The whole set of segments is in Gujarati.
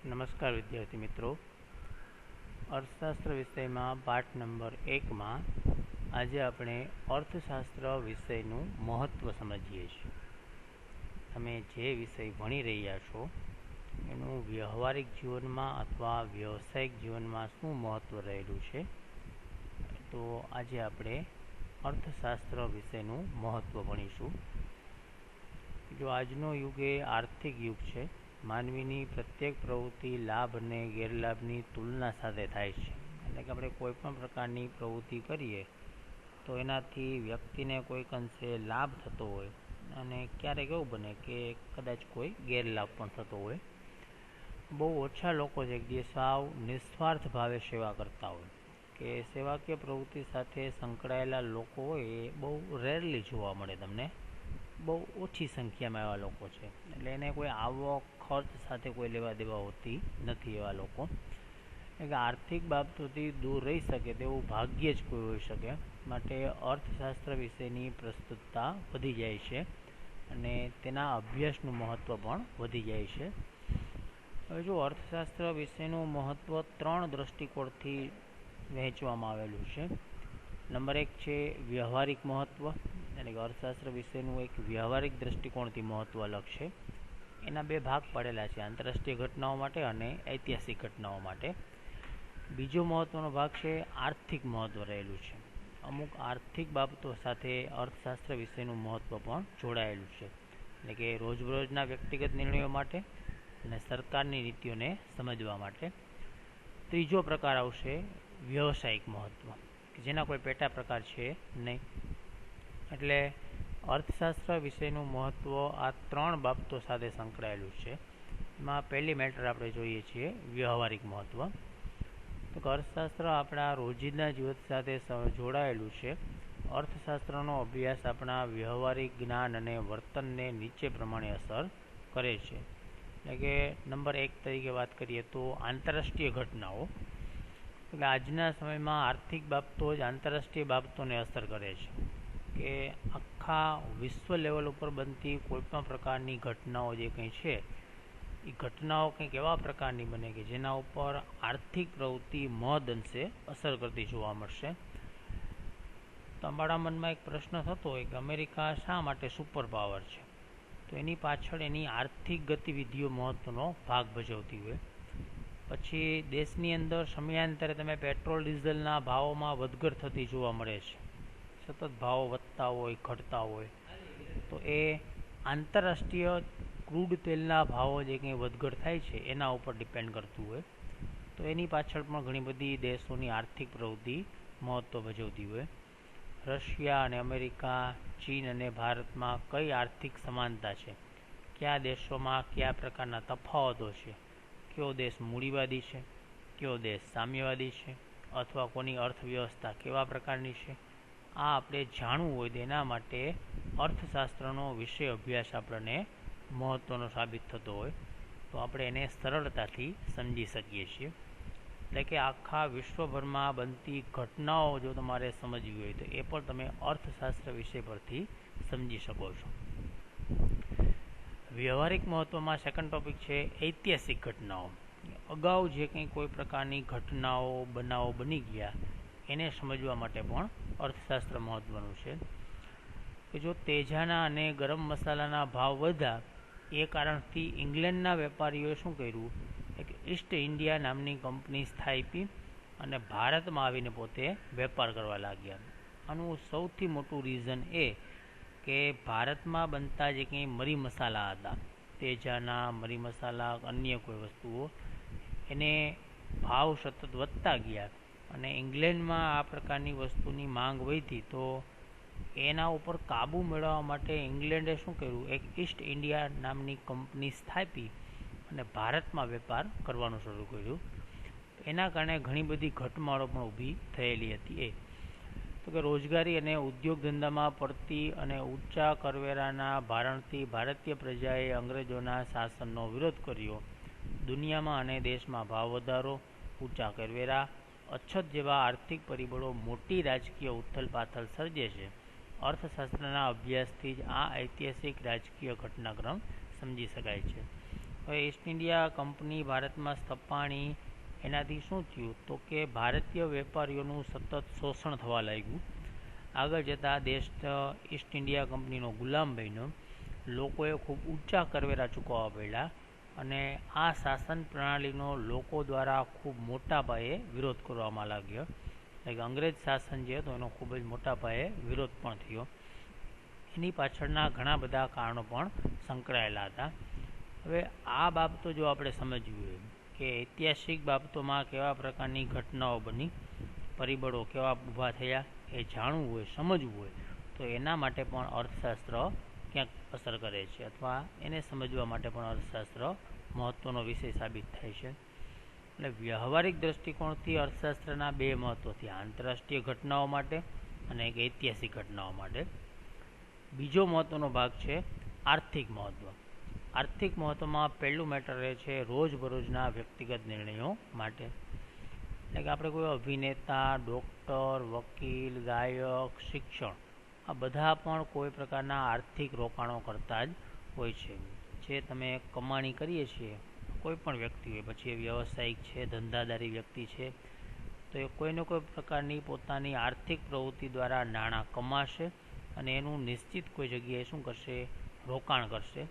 નમસ્કાર વિદ્યાર્થી મિત્રો, અર્થશાસ્ત્ર વિષયમાં પાઠ નંબર 1માં આજે આપણે અર્થશાસ્ત્ર વિષયનું મહત્ત્વ સમજીએ છીએ. તમે જે વિષય ભણી રહ્યા છો એનું વ્યવહારિક જીવનમાં અથવા વ્યવસાયિક જીવનમાં શું મહત્ત્વ રહેલું છે, તો આજે આપણે અર્થશાસ્ત્ર વિષયનું મહત્ત્વ ભણીશું. જો આજનો યુગ એ આર્થિક યુગ છે, માનવીની પ્રત્યેક પ્રવૃત્તિ લાભ અને ગેરલાભની તુલના સાથે થાય છે. એટલે કે આપણે કોઈ પણ પ્રકારની પ્રવૃત્તિ કરીએ તો એનાથી વ્યક્તિને કોઈક અંશે લાભ થતો હોય અને ક્યારેક એવું બને કે કદાચ કોઈ ગેરલાભ પણ થતો હોય. બહુ ઓછા લોકો છે જે સાવ નિસ્વાર્થ ભાવે સેવા કરતા હોય કે સેવાકીય પ્રવૃત્તિ સાથે સંકળાયેલા લોકો હોય એ બહુ રેરલી જોવા મળે. તમને બહુ ઓછી સંખ્યામાં એવા લોકો છે. એટલે એને કોઈ આવક ખર્ચ સાથે કોઈ લેવા દેવા હોતી નથી. એવા લોકો એટલે આર્થિક બાબતોથી દૂર રહી શકે તેવું ભાગ્ય જ કોઈ હોઈ શકે. માટે અર્થશાસ્ત્ર વિશેની પ્રસ્તુતતા વધી જાય છે અને તેના અભ્યાસનું મહત્ત્વ પણ વધી જાય છે. હવે જો અર્થશાસ્ત્ર વિશેનું મહત્ત્વ 3 દૃષ્ટિકોણથી વહેંચવામાં આવેલું છે. નંબર 1 છે વ્યવહારિક મહત્ત્વ, એટલે કે અર્થશાસ્ત્ર વિશેનું એક વ્યવહારિક દૃષ્ટિકોણથી મહત્ત્વ અલગ છે. એના 2 ભાગ પડેલા છે, આંતરરાષ્ટ્રીય ઘટનાઓ માટે અને ઐતિહાસિક ઘટનાઓ માટે. બીજો મહત્ત્વનો ભાગ છે આર્થિક મહત્ત્વ રહેલું છે. અમુક આર્થિક બાબતો સાથે અર્થશાસ્ત્ર વિશેનું મહત્ત્વ પણ જોડાયેલું છે, એટલે કે રોજબરોજના વ્યક્તિગત નિર્ણયો માટે અને સરકારની નીતિઓને સમજવા માટે. ત્રીજો પ્રકાર આવશે વ્યવસાયિક મહત્ત્વ, કે જેના કોઈ પેટા પ્રકાર છે નહીં. એટલે અર્થશાસ્ત્ર વિશેનું મહત્ત્વ આ 3 બાબતો સાથે સંકળાયેલું છે. એમાં પહેલી મેટર આપણે જોઈએ છીએ વ્યવહારિક મહત્ત્વ. તો અર્થશાસ્ત્ર આપણા રોજિંદા જીવન સાથે જોડાયેલું છે. અર્થશાસ્ત્રનો અભ્યાસ આપણા વ્યવહારિક જ્ઞાન અને વર્તનને નીચે પ્રમાણે અસર કરે છે. એટલે કે નંબર 1 તરીકે વાત કરીએ તો આંતરરાષ્ટ્રીય ઘટનાઓ. એટલે આજના સમયમાં આર્થિક બાબતો જ આંતરરાષ્ટ્રીય બાબતોને અસર કરે છે. કે આખા વિશ્વ લેવલ ઉપર બનતી કોઈપણ પ્રકારની ઘટનાઓ જે કંઈ છે એ ઘટનાઓ કંઈક એવા પ્રકારની બને કે જેના ઉપર આર્થિક પ્રવૃત્તિ મહદ અંશે અસર કરતી જોવા મળશે. તમારા મનમાં એક પ્રશ્ન થતો હોય કે અમેરિકા શા માટે સુપર પાવર છે? તો એની પાછળ એની આર્થિક ગતિવિધિઓ મહત્ત્વનો ભાગ ભજવતી હોય. પછી દેશની અંદર સમયાંતરે તમે પેટ્રોલ ડીઝલના ભાવોમાં વધઘટ થતી જોવા મળે છે. સતત ભાવો વધતા હોય ઘટતા હોય, તો એ આંતરરાષ્ટ્રીય ક્રૂડ તેલના ભાવો જે કંઈ વધઘટ થાય છે એના ઉપર ડિપેન્ડ કરતું હોય. તો એની પાછળ પણ ઘણી બધી દેશોની આર્થિક પ્રવૃત્તિ મહત્ત્વ ભજવતી હોય. રશિયા અને અમેરિકા, ચીન અને ભારતમાં કઈ આર્થિક સમાનતા છે, કયા દેશોમાં કયા પ્રકારના તફાવતો છે, કયો દેશ મૂડીવાદી છે, કયો દેશ સામ્યવાદી છે, અથવા કોની અર્થવ્યવસ્થા કેવા પ્રકારની છે, આ આપણે જાણવું હોય તો એના માટે અર્થશાસ્ત્રનો વિષય અભ્યાસ આપણને મહત્ત્વનો સાબિત થતો હોય. તો આપણે એને સરળતાથી સમજી શકીએ છીએ. એટલે કે આખા વિશ્વભરમાં બનતી ઘટનાઓ જો તમારે સમજવી હોય તો એ પણ તમે અર્થશાસ્ત્ર વિષય પરથી સમજી શકો છો. વ્યવહારિક મહત્ત્વમાં સેકન્ડ ટોપિક છે ઐતિહાસિક ઘટનાઓ. અગાઉ જે કંઈ કોઈ પ્રકારની ઘટનાઓ બનાવો બની ગયા એને સમજવા માટે પણ અર્થશાસ્ત્ર મહત્ત્વનું છે. કે જો તેજાના અને ગરમ મસાલાના ભાવ વધ્યા એ કારણથી ઇંગ્લેન્ડના વેપારીઓએ શું કર્યું, એક ઈસ્ટ ઇન્ડિયા નામની કંપની સ્થાપી અને ભારતમાં આવીને પોતે વેપાર કરવા લાગ્યા. આનું સૌથી મોટું રીઝન એ કે ભારતમાં બનતા જે કંઈ મરી મસાલા હતા, તેજાના મરી મસાલા અન્ય કોઈ વસ્તુઓ, એને ભાવ સતત વધતા ગયા અને ઇંગ્લેન્ડમાં આ પ્રકારની વસ્તુની માંગ વધી. તો એના ઉપર કાબૂ મેળવવા માટે ઇંગ્લેન્ડે શું કર્યું, એક ઈસ્ટ ઇન્ડિયા નામની કંપની સ્થાપી અને ભારતમાં વેપાર કરવાનું શરૂ કર્યું. એના કારણે ઘણી બધી ઘટમાળો પણ ઊભી થયેલી હતી. તો કે રોજગારી અને ઉદ્યોગ ધંધામાં પડતી અને ઊંચા કરવેરાના ભારણથી ભારતીય પ્રજાએ અંગ્રેજોના શાસનનો વિરોધ કર્યો. દુનિયામાં અને દેશમાં ભાવ વધારો, ઊંચા કરવેરા, અછત જેવા આર્થિક પરિબળો મોટી રાજકીય ઉથલપાથલ સર્જે છે. અર્થશાસ્ત્રના અભ્યાસથી જ આ ઐતિહાસિક રાજકીય ઘટનાક્રમ સમજી શકાય છે. તો ઈસ્ટ ઇન્ડિયા કંપની ભારતમાં સ્થપાણી એનાથી શું થયું તો કે ભારતીય વેપારીઓનું સતત શોષણ થવા લાગ્યું. આગળ જતાં દેશ ઈસ્ટ ઇન્ડિયા કંપનીનો ગુલામ બન્યો. લોકોએ ખૂબ ઊંચા કરવેરા ચૂકવવા પડ્યા અને આ શાસન પ્રણાલીનો લોકો દ્વારા ખૂબ મોટા પાયે વિરોધ કરવામાં લાગ્યો. એટલે કે અંગ્રેજ શાસન જે હતો એનો ખૂબ જ મોટા પાયે વિરોધ પણ થયો. એની પાછળના ઘણા બધા કારણો પણ સંકળાયેલા હતા. હવે આ બાબતો જો આપણે સમજવી હોય કે ઐતિહાસિક બાબતોમાં કેવા પ્રકારની ઘટનાઓ બની, પરિબળો કેવા ઊભા થયા એ જાણવું હોય, સમજવું હોય તો એના માટે પણ અર્થશાસ્ત્ર ક્યાંક અસર કરે છે અથવા એને સમજવા માટે પણ અર્થશાસ્ત્ર મહત્ત્વનો વિષય સાબિત થાય છે. એટલે વ્યવહારિક દૃષ્ટિકોણથી અર્થશાસ્ત્રના બે મહત્ત્વ થયા, આંતરરાષ્ટ્રીય ઘટનાઓ માટે અને એક ઐતિહાસિક ઘટનાઓ માટે. બીજો મહત્ત્વનો ભાગ છે આર્થિક મહત્ત્વ. આર્થિક મહત્ત્વમાં પહેલું મેટર રહે છે રોજબરોજના વ્યક્તિગત નિર્ણયો માટે. એટલે કે આપણે કોઈ અભિનેતા, ડૉક્ટર, વકીલ, ગાયક, શિક્ષણ આ બધા પણ કોઈ પ્રકારના આર્થિક રોકાણો કરતા જ હોય છે. જે તમે કમાણી કરીએ છીએ કોઈ પણ વ્યક્તિ હોય, પછી એ વ્યવસાયિક છે, ધંધાદારી વ્યક્તિ છે, તો એ કોઈને કોઈ પ્રકારની પોતાની આર્થિક પ્રવૃત્તિ દ્વારા નાણાં કમાશે અને એનું નિશ્ચિત કોઈ જગ્યાએ શું કરશે, રોકાણ કરશે.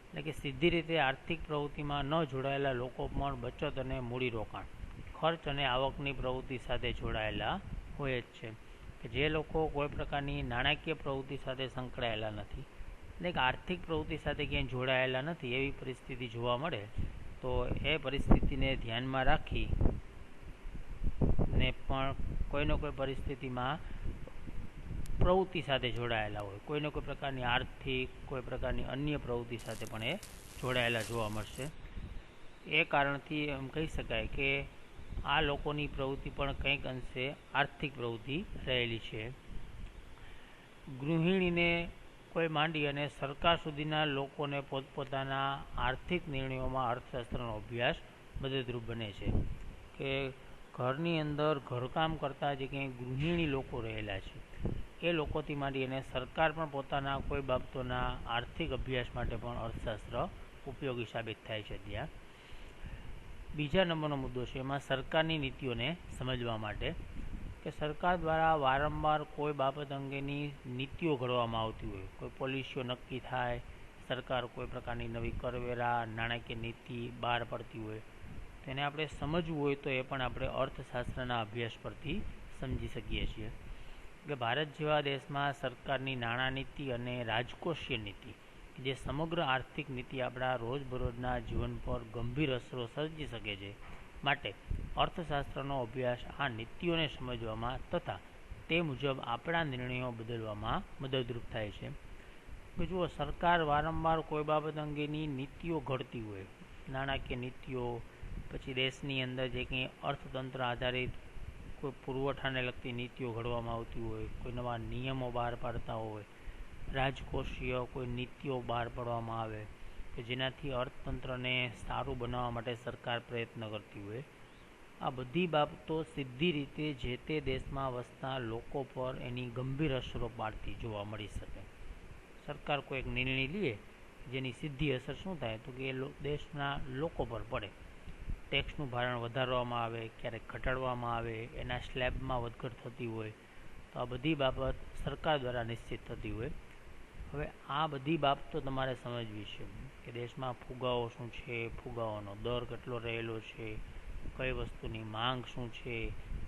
એટલે કે સીધી રીતે આર્થિક પ્રવૃત્તિમાં ન જોડાયેલા લોકો પણ બચત અને મૂડીરોકાણ, ખર્ચ અને આવકની પ્રવૃત્તિ સાથે જોડાયેલા હોય જ છે. કે જે લોકો કોઈ પ્રકારની નાણાકીય પ્રવૃત્તિ સાથે સંકળાયેલા નથી, એટલે કે આર્થિક પ્રવૃત્તિ સાથે ક્યાંય જોડાયેલા નથી એવી પરિસ્થિતિ જોવા મળે તો એ પરિસ્થિતિને ધ્યાનમાં રાખી ને પણ કોઈને કોઈ પરિસ્થિતિમાં પ્રવૃત્તિ સાથે જોડાયેલા હોય, કોઈને કોઈ પ્રકારની આર્થિક, કોઈ પ્રકારની અન્ય પ્રવૃત્તિ સાથે પણ એ જોડાયેલા જોવા મળશે. એ કારણથી એમ કહી શકાય કે આ લોકોની પ્રવૃત્તિ પણ કંઈક અંશે આર્થિક પ્રવૃત્તિ રહેલી છે. ગૃહિણીને કોઈ માંડી અને સરકાર સુધીના લોકોને પોતપોતાના આર્થિક નિર્ણયોમાં અર્થશાસ્ત્રનો અભ્યાસ મદદરૂપ બને છે. કે ઘરની અંદર ઘરકામ કરતા જે કંઈ ગૃહિણી લોકો રહેલા છે એ લોકોથી માંડી અને સરકાર પણ પોતાના કોઈ બાબતોના આર્થિક અભ્યાસ માટે પણ અર્થશાસ્ત્ર ઉપયોગી સાબિત થાય છે. ત્યાં બીજા નંબરનો મુદ્દો છે એમાં સરકારની નીતિઓને સમજવા માટે. કે સરકાર દ્વારા વારંવાર કોઈ બાબત અંગેની નીતિઓ ઘડવામાં આવતી હોય, કોઈ પોલિસીઓ નક્કી થાય, સરકાર કોઈ પ્રકારની નવી કરવેરા, નાણાકીય નીતિ બહાર પડતી હોય તો એને આપણે સમજવું હોય તો એ પણ આપણે અર્થશાસ્ત્રના અભ્યાસ પરથી સમજી શકીએ છીએ. કે ભારત જેવા દેશમાં સરકારની નાણાં નીતિ અને રાજકોષીય નીતિ જે સમગ્ર આર્થિક નીતિ આપણા રોજબરોજના જીવન પર ગંભીર અસરો સર્જી શકે છે. માટે અર્થશાસ્ત્રનો અભ્યાસ આ નીતિઓને સમજવામાં તથા તે મુજબ આપણા નિર્ણયો બદલવામાં મદદરૂપ થાય છે. કે જુઓ, સરકાર વારંવાર કોઈ બાબત અંગેની નીતિઓ ઘડતી હોય, નાણાકીય નીતિઓ, પછી દેશની અંદર જે કંઈ અર્થતંત્ર આધારિત કોઈ પુરવઠાને લગતી નીતિઓ ઘડવામાં આવતી હોય, કોઈ નવા નિયમો બહાર પાડતા હોય, રાજકોષીય કોઈ નીતિઓ બહાર પાડવામાં આવે કે જેનાથી અર્થતંત્રને સારું બનાવવા માટે સરકાર પ્રયત્ન કરતી હોય, આ બધી બાબતો સીધી રીતે જે તે દેશમાં વસતા લોકો પર એની ગંભીર અસરો પાડતી જોવા મળી શકે. સરકાર કોઈ એક નિર્ણય લે જેની સીધી અસર શું થાય તો કે એ દેશના લોકો પર પડે. ટેક્સનું ભારણ વધારવામાં આવે, ક્યારેક ઘટાડવામાં આવે, એના સ્લેબમાં વધઘટ થતી હોય તો આ બધી બાબત સરકાર દ્વારા નિશ્ચિત થતી હોય. હવે આ બધી બાબતો તમારે સમજવી છે કે દેશમાં ફુગાવો શું છે, ફુગાવાનો દર કેટલો રહેલો છે, કઈ વસ્તુની માંગ શું છે,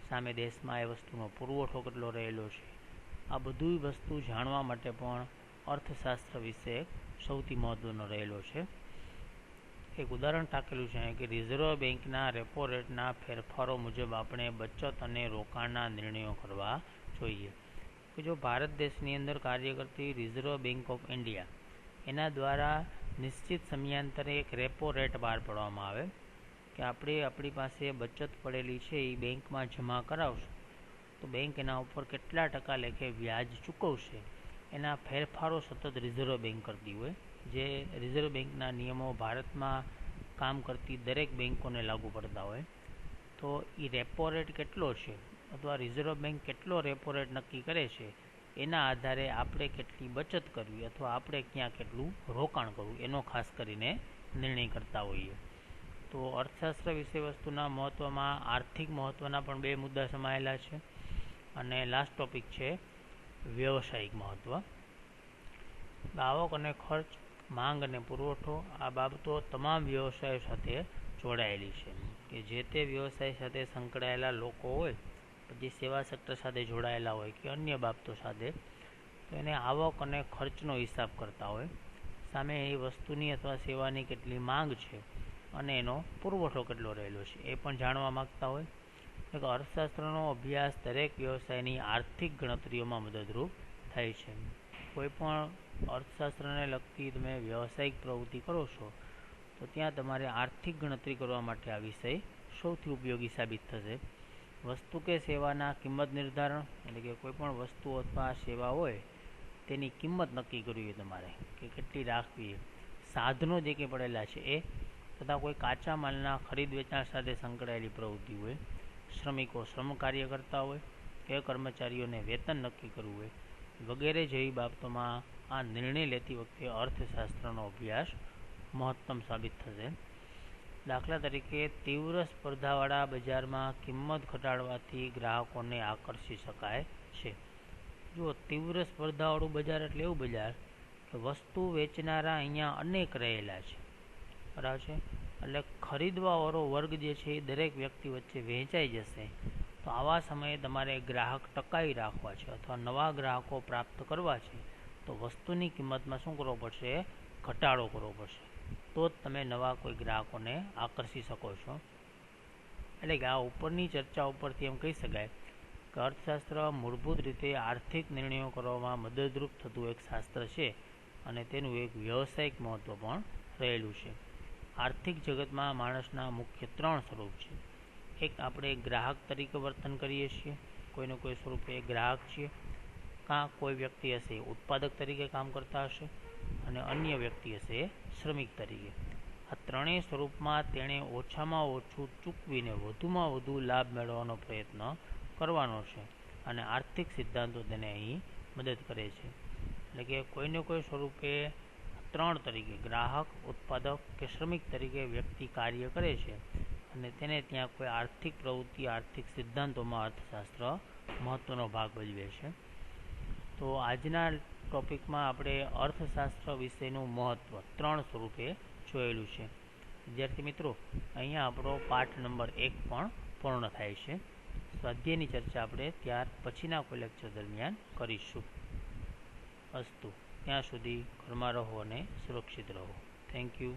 સામે દેશમાં એ વસ્તુનો પુરવઠો કેટલો રહેલો છે. આ બધી વસ્તુ જાણવા માટે પણ અર્થશાસ્ત્ર વિશે સૌથી મહત્ત્વનો રહેલો છે. એક ઉદાહરણ ટાંકેલું છે કે રિઝર્વ બેંકના રેપો રેટના ફેરફારો મુજબ આપણે બચત અને રોકાણના નિર્ણયો કરવા જોઈએ. કે જો ભારત દેશની અંદર કાર્ય કરતી રિઝર્વ બેંક ઓફ ઇન્ડિયા એના દ્વારા નિશ્ચિત સમયાંતરે એક રેપો રેટ બહાર પાડવામાં આવે કે આપણે આપણી પાસે બચત પડેલી છે એ બેંકમાં જમા કરાવશું તો બેંક એના ઉપર કેટલા ટકા લેખે વ્યાજ ચૂકવશે એના ફેરફારો સતત રિઝર્વ બેંક કરતી હોય. જે રિઝર્વ બેંકના નિયમો ભારતમાં કામ કરતી દરેક બેંકોને લાગુ પડતા હોય. તો એ રેપો રેટ કેટલો છે અથવા રિઝર્વ બેંક કેટલો રેપો રેટ નક્કી કરે છે એના આધારે આપણે કેટલી બચત કરવી અથવા આપણે ક્યાં કેટલું રોકાણ કરવું એનો ખાસ કરીને નિર્ણય કરતા હોઈએ. તો અર્થશાસ્ત્ર વિષય વસ્તુના મહત્ત્વમાં આર્થિક મહત્ત્વના પણ 2 મુદ્દા સમાયેલા છે. અને લાસ્ટ ટોપિક છે વ્યવસાયિક મહત્ત્વ. આવક અને ખર્ચ, માંગ અને પુરવઠો આ બાબતો તમામ વ્યવસાયો સાથે જોડાયેલી છે. કે જે તે વ્યવસાય સાથે સંકળાયેલા લોકો હોય, પછી સેવા સેક્ટર સાથે જોડાયેલા હોય કે અન્ય બાબતો સાથે, તો એને આવક અને ખર્ચનો હિસાબ કરતા હોય. સામે એ વસ્તુની અથવા સેવાની કેટલી માંગ છે અને એનો પુરવઠો કેટલો રહેલો છે એ પણ જાણવા માગતા હોય. એટલે અર્થશાસ્ત્રનો અભ્યાસ દરેક વ્યવસાયની આર્થિક ગણતરીઓમાં મદદરૂપ થાય છે. કોઈ પણ અર્થશાસ્ત્રને લગતી તમે વ્યવસાયિક પ્રવૃત્તિ કરો છો તો ત્યાં તમારે આર્થિક ગણતરી કરવા માટે આ વિષય સૌથી ઉપયોગી સાબિત થશે. વસ્તુ કે સેવાના કિંમત નિર્ધારણ, એટલે કે કોઈ પણ વસ્તુ અથવા સેવા હોય તેની કિંમત નક્કી કરવી હોય તમારે કે કેટલી રાખવી. સાધનો જે કંઈ પડેલા છે એ, તથા કોઈ કાચા માલના ખરીદ વેચાણ સાથે સંકળાયેલી પ્રવૃત્તિ હોય, શ્રમિકો શ્રમ કાર્ય કરતા હોય કે કર્મચારીઓને વેતન નક્કી કરવું હોય વગેરે જેવી બાબતોમાં આ નિર્ણય લેતી વખતે અર્થશાસ્ત્રનો અભ્યાસ મહત્તમ સાબિત થશે. દાખલા તરીકે તીવ્ર સ્પર્ધાવાળા બજારમાં કિંમત ઘટાડવાથી ગ્રાહકોને આકર્ષી શકાય છે. જો તીવ્ર સ્પર્ધાવાળું બજાર એટલે એવું બજાર કે વસ્તુ વેચનારા અહીંયા અનેક રહેલા છે, બરાબર છે. એટલે ખરીદવાવાળો વર્ગ જે છે એ દરેક વ્યક્તિ વચ્ચે વહેંચાઈ જશે. તો આવા સમયે તમારે ગ્રાહક ટકાવી રાખવા છે અથવા નવા ગ્રાહકો પ્રાપ્ત કરવા છે તો વસ્તુની કિંમતમાં શું કરવો પડશે? ઘટાડો કરવો પડશે. તો જ તમે નવા કોઈ ગ્રાહકોને આકર્ષી શકો છો. એટલે કે આ ઉપરની ચર્ચા ઉપરથી એમ કહી શકાય કે અર્થશાસ્ત્ર મૂળભૂત રીતે આર્થિક નિર્ણયો કરવામાં મદદરૂપ થતું એક શાસ્ત્ર છે અને તેનું એક વ્યવસાયિક મહત્ત્વ પણ રહેલું છે. આર્થિક જગતમાં માણસના મુખ્ય 3 સ્વરૂપ છે. એક, આપણે ગ્રાહક તરીકે વર્તન કરીએ છીએ, કોઈને કોઈ સ્વરૂપે ગ્રાહક છીએ. કાં કોઈ વ્યક્તિ હશે ઉત્પાદક તરીકે કામ કરતા હશે અને અન્ય વ્યક્તિ હશે શ્રમિક તરીકે. આ ત્રણેય સ્વરૂપમાં તેણે ઓછામાં ઓછું ચૂકવીને વધુમાં વધુ લાભ મેળવવાનો પ્રયત્ન કરવાનો છે અને આર્થિક સિદ્ધાંતો તેને અહીં મદદ કરે છે. એટલે કે કોઈને કોઈ સ્વરૂપે 3 તરીકે ગ્રાહક, ઉત્પાદક કે શ્રમિક તરીકે વ્યક્તિ કાર્ય કરે છે અને તેને ત્યાં કોઈ આર્થિક પ્રવૃત્તિ, આર્થિક સિદ્ધાંતોમાં અર્થશાસ્ત્ર મહત્ત્વનો ભાગ ભજવે છે. તો આજના ટોપિકમાં આપણે અર્થશાસ્ત્ર વિશેનું મહત્ત્વ 3 સ્વરૂપે જોયેલું છે. વિદ્યાર્થી મિત્રો, અહીંયા આપણો પાઠ નંબર 1 પણ પૂર્ણ થાય છે. સ્વાધ્યાયની ચર્ચા આપણે ત્યાર પછીના કોઈ લેક્ચર દરમિયાન કરીશું. અસ્તુ. ત્યાં સુધી ઘરમાં રહો અને સુરક્ષિત રહો. Thank you.